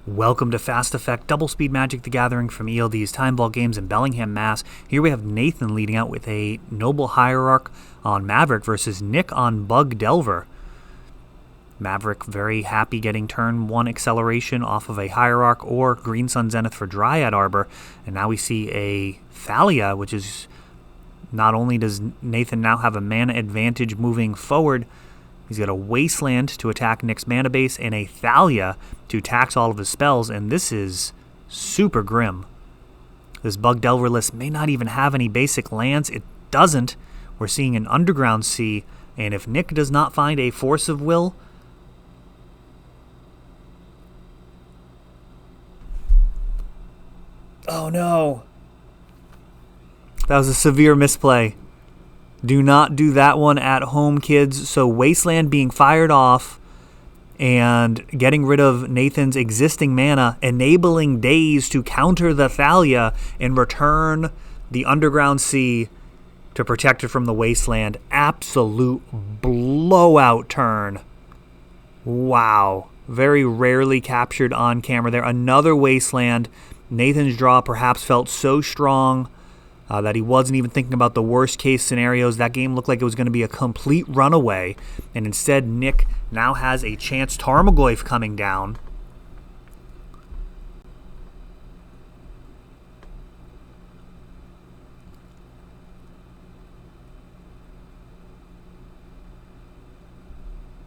Welcome to Fast Effect Double Speed Magic the Gathering from ELD's Time Vault Games in Bellingham, Mass. Here we have Nathan leading out with a Noble Hierarch on Maverick versus Nick on Bug Delver. Maverick very happy getting turn 1 acceleration off of a Hierarch or Green Sun Zenith for Dryad Arbor. And now we see a Thalia, which is not only does Nathan now have a mana advantage moving forward, he's got a Wasteland to attack Nick's mana base and a Thalia to tax all of his spells, and this is super grim. This Bug Delver list may not even have any basic lands. It doesn't. We're seeing an Underground Sea, and if Nick does not find a Force of Will, oh no. That was a severe misplay. Do not do that one at home, kids. So Wasteland being fired off and getting rid of Nathan's existing mana, enabling Daze to counter the Thalia and return the Underground Sea to protect it from the Wasteland. Absolute blowout turn. Wow. Very rarely captured on camera there. Another Wasteland. Nathan's draw perhaps felt so strong that he wasn't even thinking about the worst case scenarios. That game looked like it was going to be a complete runaway, and instead Nick now has a chance Tarmogoyf coming down.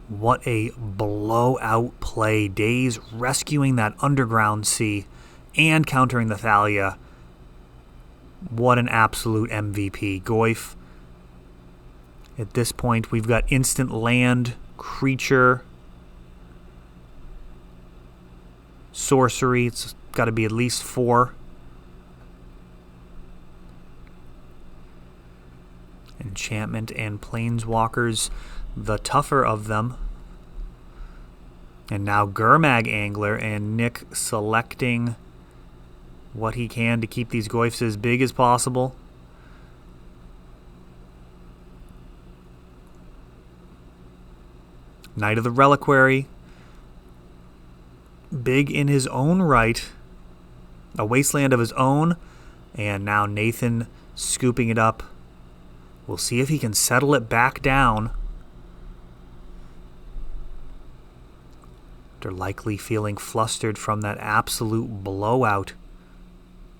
What a blowout play. Daze rescuing that Underground Sea and countering the Thalia. What an absolute MVP. Goyf. At this point, we've got instant land, creature, sorcery. It's got to be at least 4. Enchantment and planeswalkers, the tougher of them. And now Gurmag Angler, and Nick selecting what he can to keep these Goyfs as big as possible. Knight of the Reliquary, big in his own right, a Wasteland of his own, and now Nathan scooping it up. We'll see if he can settle it back down. They're likely feeling flustered from that absolute blowout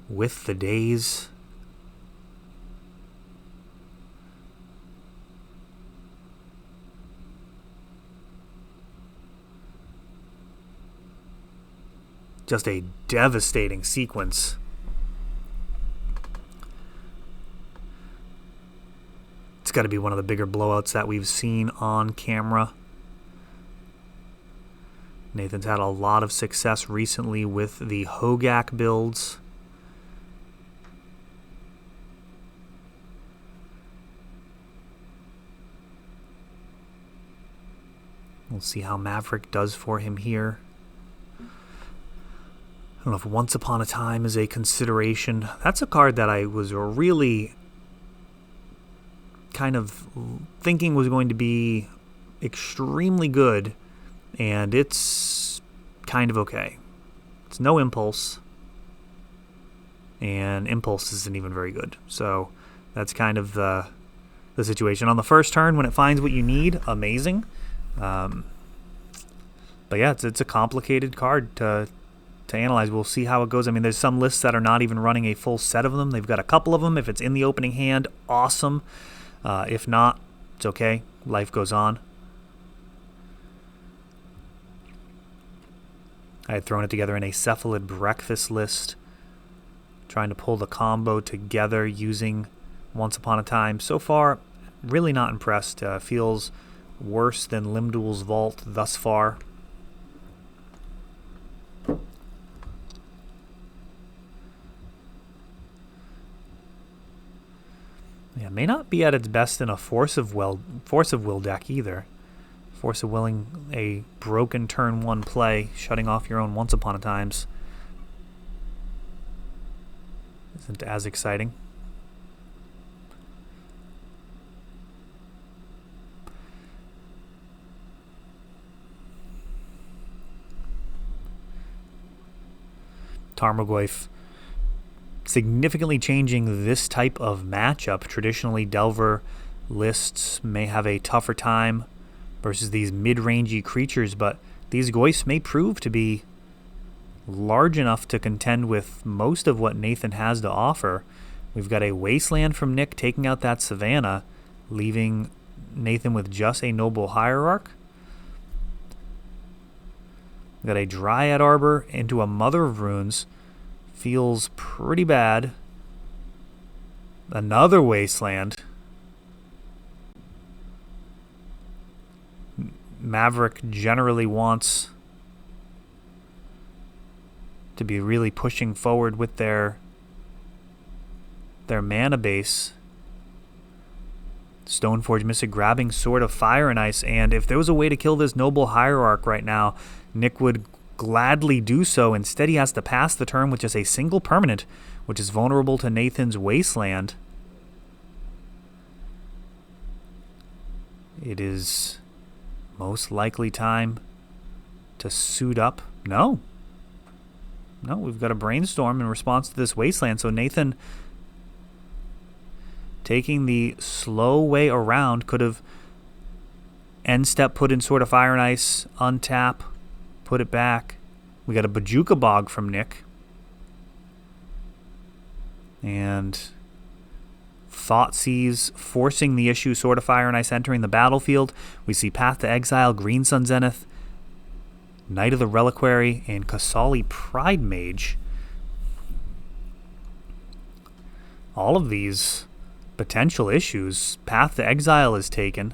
with the Daze. Just a devastating sequence. It's got to be one of the bigger blowouts that we've seen on camera. Nathan's had a lot of success recently with the Hogak builds. We'll see how Maverick does for him here. I don't know if Once Upon a Time is a consideration. That's a card that I was really kind of thinking was going to be extremely good, and it's kind of okay. It's no Impulse, and Impulse isn't even very good. So that's kind of the situation. On the first turn, when it finds what you need, amazing. But yeah, it's a complicated card to analyze. We'll see how it goes. I mean, there's some lists that are not even running a full set of them. They've got a couple of them. If it's in the opening hand, awesome. If not, it's okay. Life goes on. I had thrown it together in a Cephalid Breakfast list, trying to pull the combo together using Once Upon a Time. So far, really not impressed. Feels worse than Limdul's Vault thus far. Yeah, may not be at its best in a Force of Will deck either. Force of Willing a broken turn 1 play, shutting off your own Once Upon a Times isn't as exciting. Tarmogoyf significantly changing this type of matchup. Traditionally, Delver lists may have a tougher time versus these mid-rangey creatures, but these Goyfs may prove to be large enough to contend with most of what Nathan has to offer. We've got a Wasteland from Nick taking out that Savannah, leaving Nathan with just a Noble Hierarch. We've got a Dryad Arbor into a Mother of Runes. Feels pretty bad. Another Wasteland. Maverick generally wants to be really pushing forward with their mana base. Stoneforge Mystic grabbing Sword of Fire and Ice, and if there was a way to kill this Noble Hierarch right now, Nick would gladly do so. Instead, he has to pass the turn with just a single permanent, which is vulnerable to Nathan's Wasteland. It is most likely time to suit up. No, we've got a Brainstorm in response to this Wasteland, so Nathan, taking the slow way around, could have end step put in Sword of Fire and Ice, untap, put it back. We got a Bajuka Bog from Nick. And Thoughtseize forcing the issue, Sword of Fire and Ice entering the battlefield. We see Path to Exile, Green Sun Zenith, Knight of the Reliquary, and Kasali Pride Mage. All of these potential issues. Path to Exile is taken.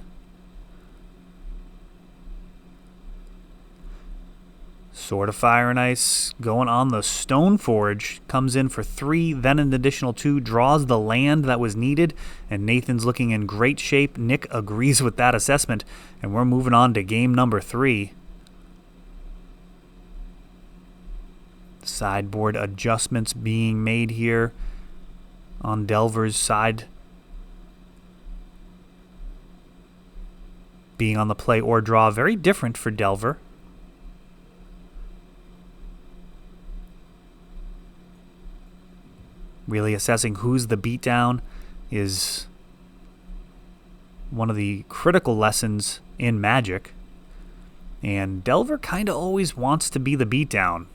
Sword of Fire and Ice going on the Stoneforge. Comes in for 3, then an additional 2. Draws the land that was needed, and Nathan's looking in great shape. Nick agrees with that assessment, and we're moving on to game number 3. Sideboard adjustments being made here on Delver's side. Being on the play or draw, very different for Delver. Really assessing who's the beatdown is one of the critical lessons in Magic. And Delver kind of always wants to be the beatdown.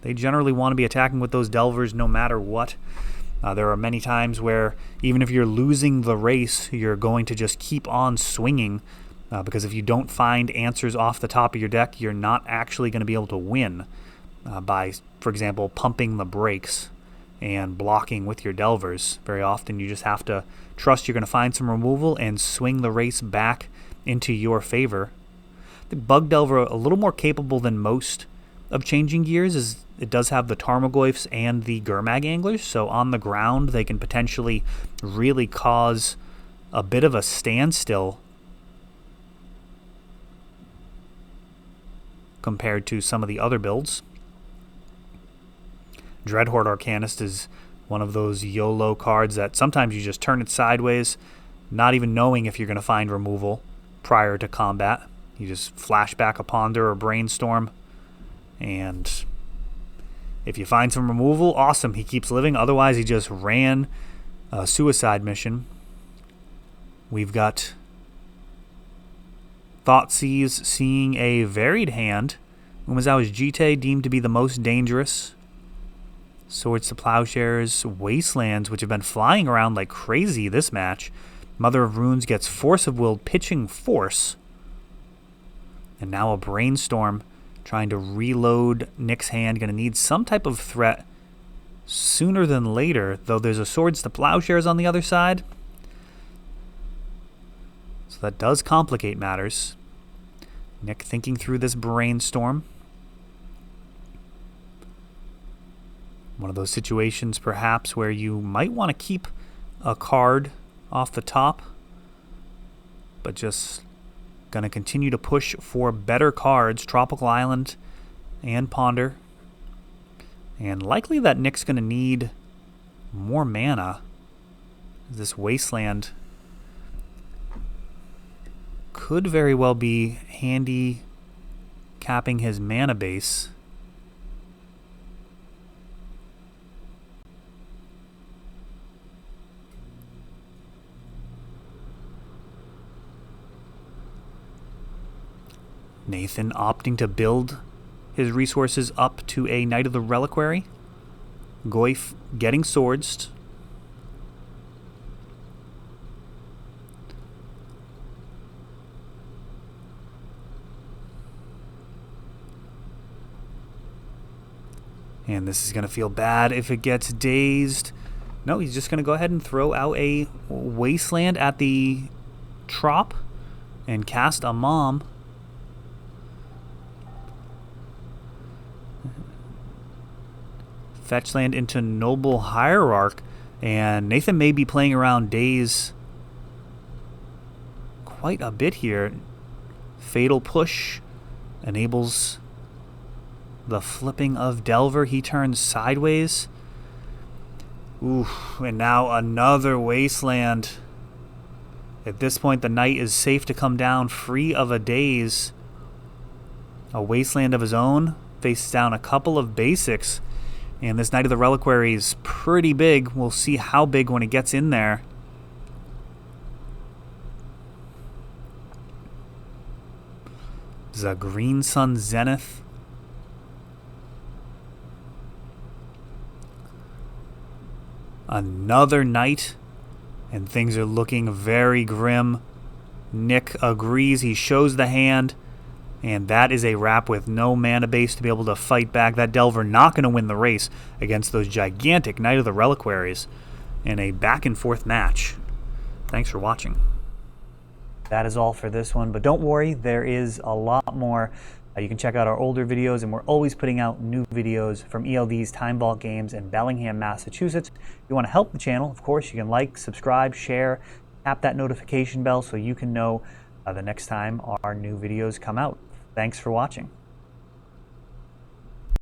They generally want to be attacking with those Delvers no matter what. There are many times where even if you're losing the race, you're going to just keep on swinging. Because if you don't find answers off the top of your deck, you're not actually going to be able to win by, for example, pumping the brakes and blocking with your Delvers. Very often you just have to trust you're going to find some removal and swing the race back into your favor. The Bug Delver, a little more capable than most of changing gears, is it does have the Tarmogoyfs and the Gurmag Anglers, so on the ground they can potentially really cause a bit of a standstill compared to some of the other builds. Dreadhorde Arcanist is one of those YOLO cards that sometimes you just turn it sideways, not even knowing if you're going to find removal prior to combat. You just flash back a Ponder or Brainstorm, and if you find some removal, awesome, he keeps living. Otherwise, he just ran a suicide mission. We've got Thoughtseize seeing a varied hand. Umezawa's Jite deemed to be the most dangerous. Swords to Plowshares, Wastelands, which have been flying around like crazy this match. Mother of Runes gets Force of Will, pitching Force. And now a Brainstorm trying to reload Nick's hand. Going to need some type of threat sooner than later, though there's a Swords to Plowshares on the other side. So that does complicate matters. Nick thinking through this Brainstorm. One of those situations perhaps where you might want to keep a card off the top, but just going to continue to push for better cards, Tropical Island and Ponder. And likely that Nick's going to need more mana. This Wasteland could very well be handy capping his mana base. Nathan opting to build his resources up to a Knight of the Reliquary. Goyf getting swords. And this is going to feel bad if it gets dazed. No, he's just going to go ahead and throw out a Wasteland at the Trop and cast a Mom. Fetch land into Noble Hierarch. And Nathan may be playing around Daze quite a bit here. Fatal Push enables the flipping of Delver. He turns sideways. Ooh, and now another Wasteland. At this point, the Knight is safe to come down free of a Daze. A Wasteland of his own. Faces down a couple of basics. And this Knight of the Reliquary is pretty big. We'll see how big when it gets in there. This is a Green Sun Zenith. Another Knight. And things are looking very grim. Nick agrees. He shows the hand. And that is a wrap with no mana base to be able to fight back. That Delver not going to win the race against those gigantic Knight of the Reliquaries in a back and forth match. Thanks for watching. That is all for this one, but don't worry, there is a lot more. You can check out our older videos, and we're always putting out new videos from ELD's Time Vault Games in Bellingham, Massachusetts. If you want to help the channel, of course, you can like, subscribe, share, tap that notification bell so you can know the next time our new videos come out. Thanks for watching.